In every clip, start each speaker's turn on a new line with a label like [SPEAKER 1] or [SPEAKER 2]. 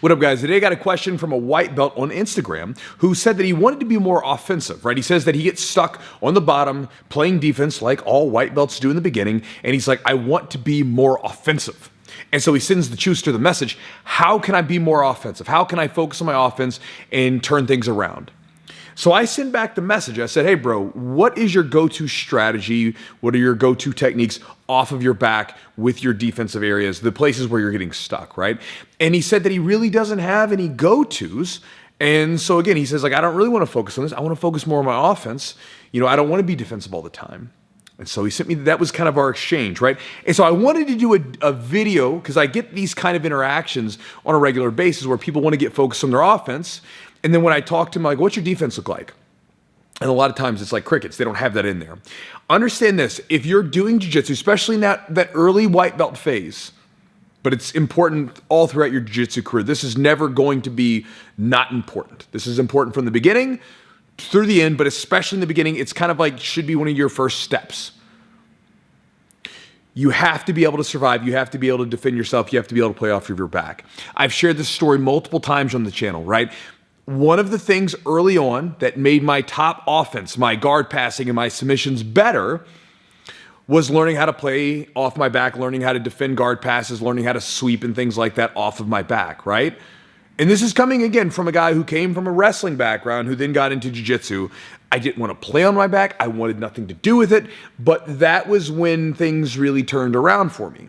[SPEAKER 1] What up, guys? Today I got a question from a white belt on Instagram who said that he wanted to be more offensive, right? He says that he gets stuck on the bottom playing defense like all white belts do in the beginning, and he's like, I want to be more offensive. And so he sends the Chewjitsu the message, how can I be more offensive? How can I focus on my offense and turn things around? So I sent back the message. I said, hey, bro, what is your go-to strategy? What are your go-to techniques off of your back with your defensive areas, the places where you're getting stuck, right? And he said that he really doesn't have any go-tos. And so again, he says, like, I don't really want to focus on this. I want to focus more on my offense. You know, I don't want to be defensive all the time. And so he sent me, that was kind of our exchange, right? And so I wanted to do a video because I get these kind of interactions on a regular basis where people want to get focused on their offense. And then when I talk to them, like, what's your defense look like? And a lot of times it's like crickets. They don't have that in there. Understand this. If you're doing jiu-jitsu, especially in that early white belt phase, but it's important all throughout your jiu-jitsu career, this is never going to be not important. This is important from the beginning through the end, but especially in the beginning, it's kind of like should be one of your first steps. You have to be able to survive. You have to be able to defend yourself. You have to be able to play off of your back. I've shared this story multiple times on the channel, right? One of the things early on that made my top offense, my guard passing and my submissions better was learning how to play off my back, learning how to defend guard passes, learning how to sweep and things like that off of my back, right? And this is coming again from a guy who came from a wrestling background who then got into jiu-jitsu. I didn't want to play on my back. I wanted nothing to do with it, but that was when things really turned around for me.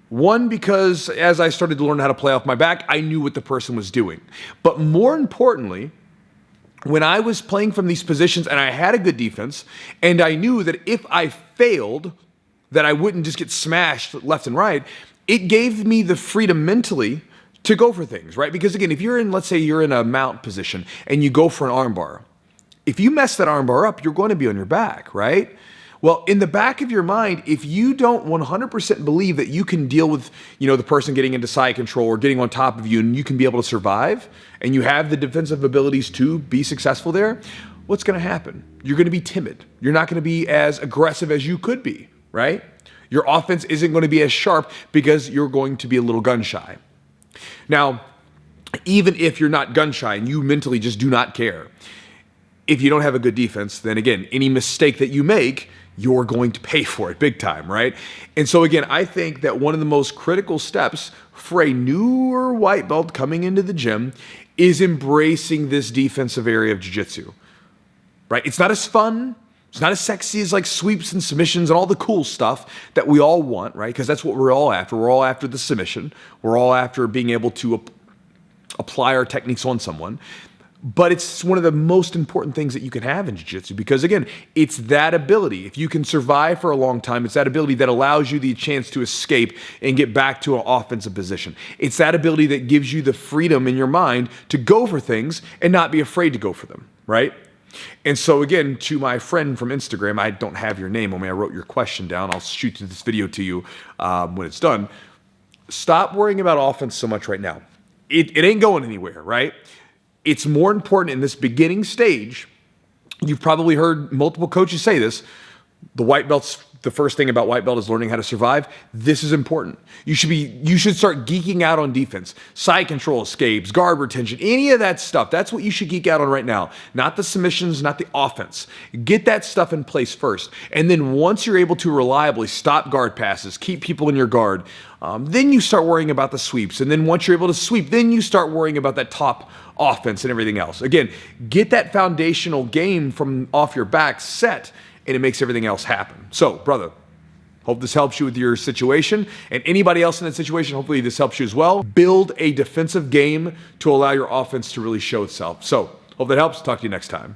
[SPEAKER 1] One, because as I started to learn how to play off my back, I knew what the person was doing. But more importantly, when I was playing from these positions and I had a good defense, and I knew that if I failed, that I wouldn't just get smashed left and right, it gave me the freedom mentally to go for things, right? Because again, if you're in, let's say you're in a mount position and you go for an armbar, if you mess that armbar up, you're going to be on your back, right? Well, in the back of your mind, if you don't 100% believe that you can deal with, you know, the person getting into side control or getting on top of you and you can be able to survive and you have the defensive abilities to be successful there, what's going to happen? You're going to be timid. You're not going to be as aggressive as you could be, right? Your offense isn't going to be as sharp because you're going to be a little gun shy. Now, even if you're not gun shy and you mentally just do not care, if you don't have a good defense, then again, any mistake that you make, you're going to pay for it big time, right? And so again, I think that one of the most critical steps for a newer white belt coming into the gym is embracing this defensive area of jiu-jitsu, right? It's not as fun. It's not as sexy as like sweeps and submissions and all the cool stuff that we all want, right? Because that's what we're all after. We're all after the submission. We're all after being able to apply our techniques on someone. But it's one of the most important things that you can have in jiu-jitsu because, again, it's that ability. If you can survive for a long time, it's that ability that allows you the chance to escape and get back to an offensive position. It's that ability that gives you the freedom in your mind to go for things and not be afraid to go for them, right? And so, again, to my friend from Instagram, I don't have your name on me. I wrote your question down. I'll shoot this video to you when it's done. Stop worrying about offense so much right now. It ain't going anywhere, right? It's more important in this beginning stage. You've probably heard multiple coaches say this. The first thing about white belt is learning how to survive. This is important. You should start geeking out on defense, side control escapes, guard retention, any of that stuff. That's what you should geek out on right now. Not the submissions, not the offense. Get that stuff in place first. And then once you're able to reliably stop guard passes, keep people in your guard, then you start worrying about the sweeps. And then once you're able to sweep, then you start worrying about that top offense and everything else. Again, get that foundational game from off your back set, and it makes everything else happen. So, brother, hope this helps you with your situation. And anybody else in that situation, hopefully this helps you as well. Build a defensive game to allow your offense to really show itself. So, hope that helps. Talk to you next time.